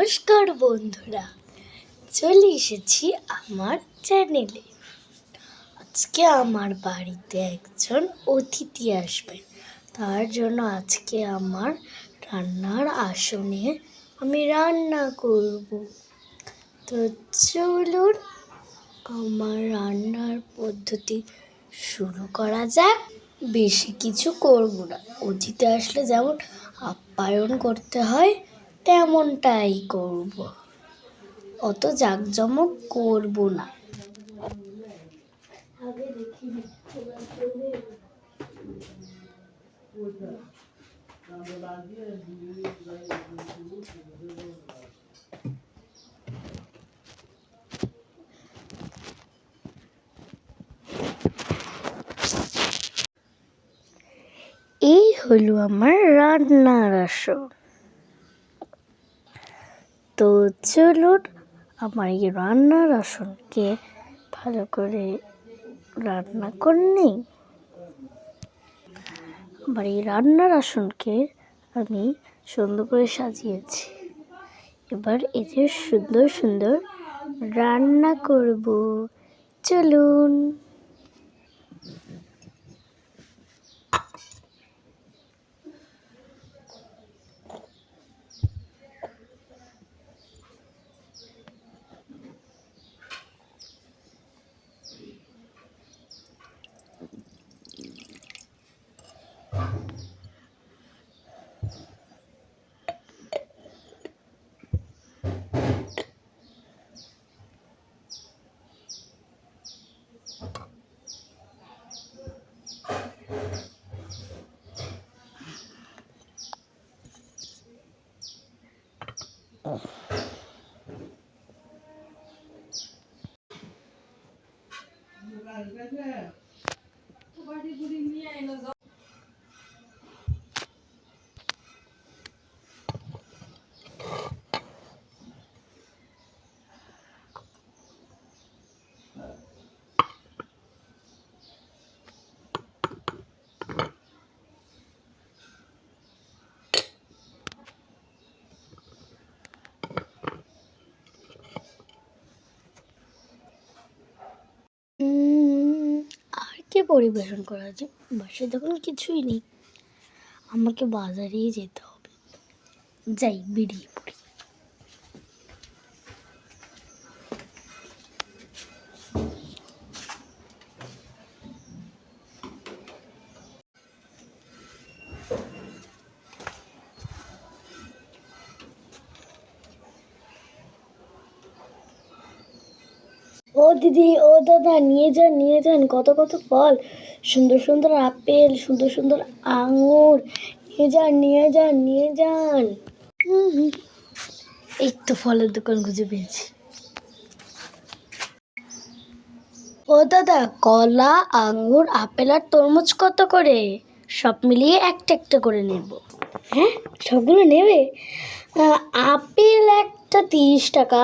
নমস্কার বন্ধুরা, চলে এসেছি আমার চ্যানেলে। আজকে আমার বাড়িতে একজন অতিথি আসবেন, তার জন্য আজকে আমার রান্নার আসনে আমি রান্না করব। তো চলুন আমার রান্নার পদ্ধতি শুরু করা যাক। বেশি কিছু করব না, অতিথি আসলে যেমন আপ্যায়ন করতে হয় তেমনটাই করব, অত জাঁকজমক করব না। এই হলো আমার রান্নার আসন। তো চলুন আমার এই রান্নার আসনকে ভালো করে রান্না করে নিই। আমার এই রান্নার আসনকে আমি সুন্দর করে সাজিয়েছি। এবার এতে সুন্দর সুন্দর রান্না করব, চলুন। আর কি পরিবেশন করা যায়, বাসায় তখন কিছুই নেই, আমাকে বাজারেই যেতে হবে। যাই, বেরিয়ে পড়ি। ও দিদি, ও দাদা, নিয়ে যান কত কত ফল, সুন্দর সুন্দর আপেল, সুন্দর সুন্দর আঙুর, নিয়ে যান। এই তো ফলের দোকান খুঁজে পেয়েছি। ও দাদা, কলা, আঙুর, আপেল আর তরমুজ কত করে? সব মিলিয়ে একটা একটা করে নেব। হ্যাঁ, সবগুলো নেবে? আপেল একটা 30 টাকা,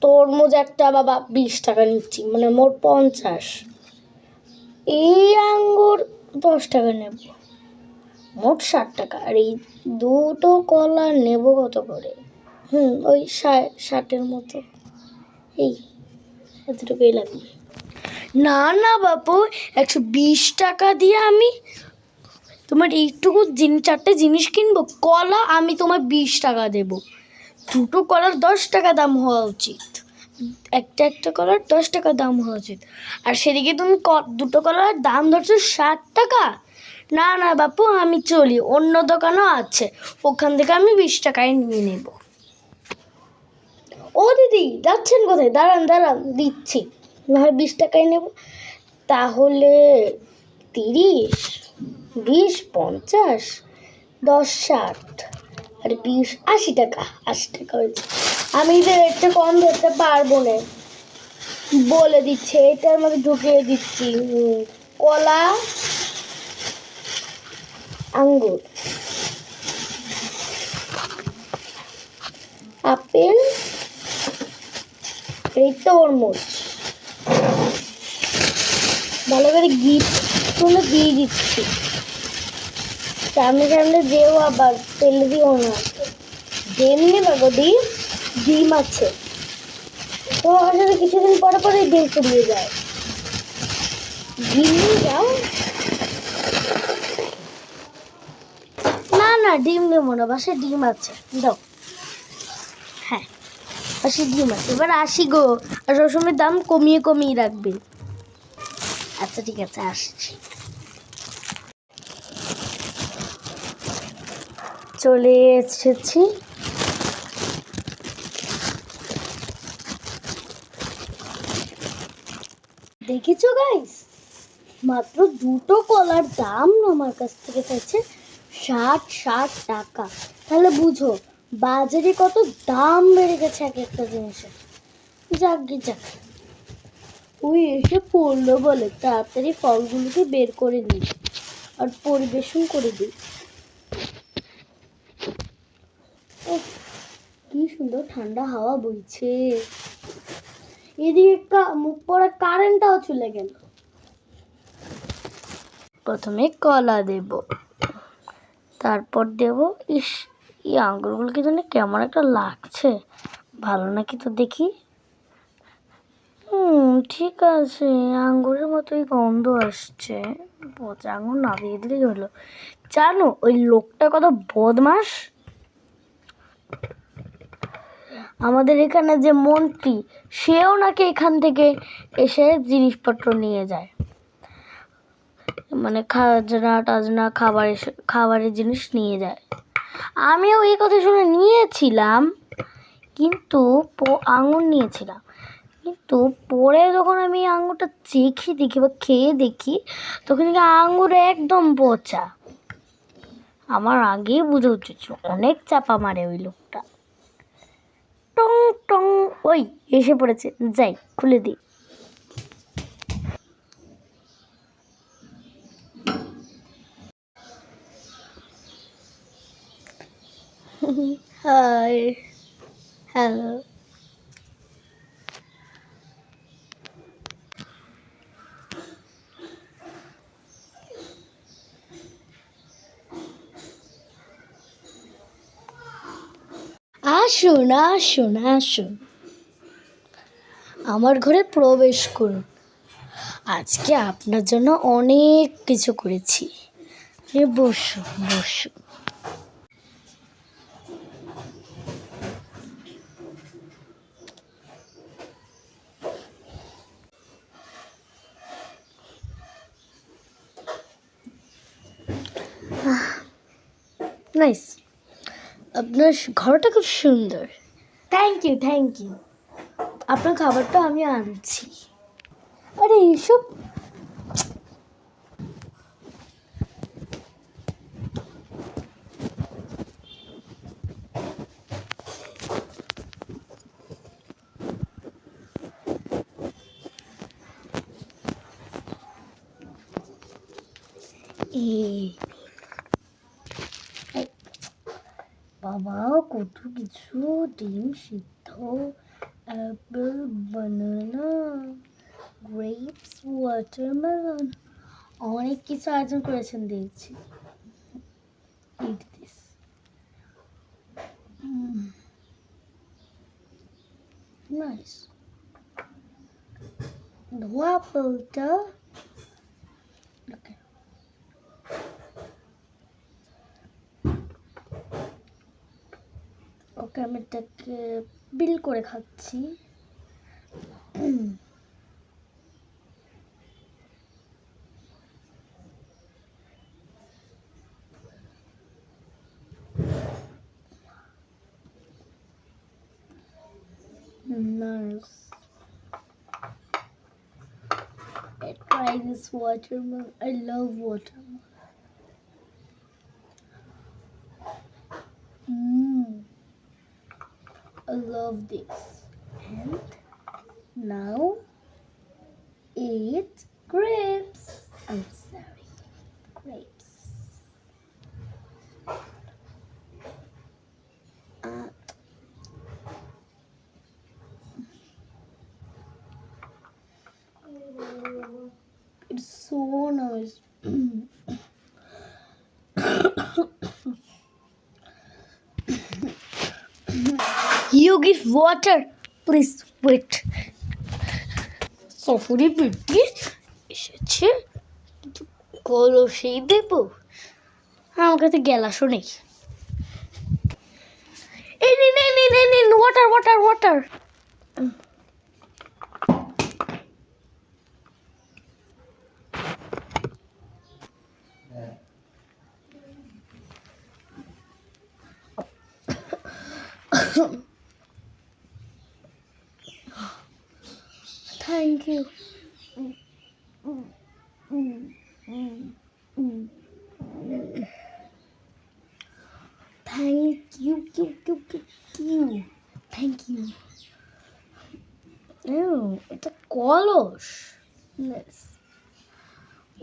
তরমুজ একটা বাবা 20 টাকা নিচ্ছি, মানে মোট 50। এই আঙ্গুর 10 টাকা নেব, মোট 60 টাকা। আর এই দুটো কলা নেব কত করে? ওই 60-এর মতো। এই এতটুকুই লাগবে। না বাপু, 120 টাকা দিয়ে আমি তোমার এইটুকু চারটে জিনিস কিনবো? কলা আমি তোমার 20 টাকা দেবো। দুটো কলার 10 টাকা দাম হওয়া উচিত, একটা কলার 10 টাকা দাম হওয়া উচিত। আর সেদিকে তুমি দুটো কলার দাম ধরছো 60 টাকা। না বাপু, আমি চলি, অন্য দোকানও আছে, ওখান থেকে আমি 20 টাকায় নিয়ে নেব। ও দিদি, যাচ্ছেন কোথায়? দাঁড়ান দিচ্ছি, না হয় 20 টাকায় নেব। তাহলে 30, 20, 50, 10, 60 আর 20, 80 টাকা। 80 টাকা হয়েছে। আমি তো রেটটা কম ধরতে পারবো না, বলে দিচ্ছে, এটার মধ্যে ঢুকিয়ে দিচ্ছি। কলা, আঙ্গুর, আপেল, এই তরমুজ, ভালো করে গিফটগুলো দিয়ে দিচ্ছি। সামনে যেও, আবার ফেলে দিও না। ডিম নেবে গো, ডিম ডিম আছে তো আসলে কিছুদিন পরে পরে ডিম ফুরিয়ে যায়। ডিম নিয়ে যাও। না না, ডিম নেবো না, বাসায় ডিম আছে, দাও। হ্যাঁ, বাসায় ডিম আছে। এবার আসি গো, আর সবসময় দাম কমিয়ে কমিয়ে রাখবে। আচ্ছা ঠিক আছে, আসছি। চলে এসেছি। দেখেছো গাইস, মাত্র দুটো কলার দাম আমার কাছ থেকে চাইছে 60 টাকা। তাহলে বুঝো বাজারে কত দাম বেড়ে গেছে এক একটা জিনিসের। যাক গে যাক, ওই এসে পড়লো বলে তাড়াতাড়ি ফলগুলোকে বের করে নিই আর পরিবেশন করে দিই। কি সুন্দর ঠান্ডা হাওয়া বইছে। এদিকে মুখ পড়া কারেন্টটাও চলে গেল। প্রথমে কলা দেব, তারপর দেব, ইস এই আঙ্গুরগুলোকে যেন কেমন একটা লাগছে, ভালো নাকি তো দেখি। ঠিক আছে, আঙ্গুরের মতোই গন্ধ আসছে, পচা আঙ্গুর না দিয়ে দিলেই হলো। জানো ওই লোকটা কত বদমাস, আমাদের এখানে যে মন্ত্রী, সেও নাকি এখান থেকে এসে জিনিসপত্র নিয়ে যায়, মানে খাজনা টাজনা খাবারের জিনিস নিয়ে যায়। আমিও এই কথা শুনে নিয়েছিলাম, কিন্তু আঙুর নিয়েছিলাম, কিন্তু পরে যখন আমি আঙুরটা দেখি বা খেয়ে দেখি, তখন আঙুর একদম পচা। আমার আগেই বুঝে উচিত ছিল, অনেক চাপা মারে ওই লোকটা। টং টং, ওই এসে পড়েছে, যাই খুলে দিই। Hi, hello. আসুন আসুন আসুন, আমার ঘরে প্রবেশ করুন। আজকে আপনার জন্য অনেক কিছু করেছি। বসুন বসুন। নাইস, আপনার ঘরটা খুব সুন্দর। Thank you thank you. আপনার খাবারটা আমি আনছি। আরে এইসব বাবা কত কিছু, ডিম সিদ্ধ, অ্যাপেল, বানানা, গ্রেপস, ওয়াটারমেলন, অনেক কিছু আয়োজন করেছেন দেখছি। Eat this. Nice. ধোয়া appleটা, okay. ওকে, আমি এটাকে বিল করে খাচ্ছি। Nice. I try this watermelon. I love watermelon. I love this. And now eat grapes. I'm sorry, grapes. It's so nice. You give water. Please wait. সফরি পেটি এসেছে, কলসেই দেব। আমার কাছে গ্যালাসও নেই। এই নিন water water water. Thank you. Thank you thank you. এটা কলস।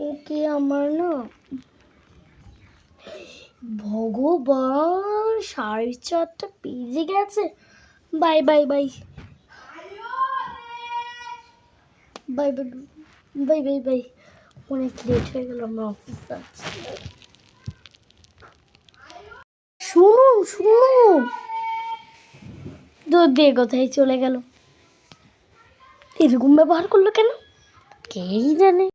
Okay আমার না ভগবান 4:30 বেজে গেছে। Bye bye bye bye bye bye bye bye. অনেক লেট হয়ে গেল, আমার অফিস যাচ্ছি। শুনুন দুধ দিয়ে কোথায় চলে গেল? এরকম ব্যবহার করলো কেন কে জানে।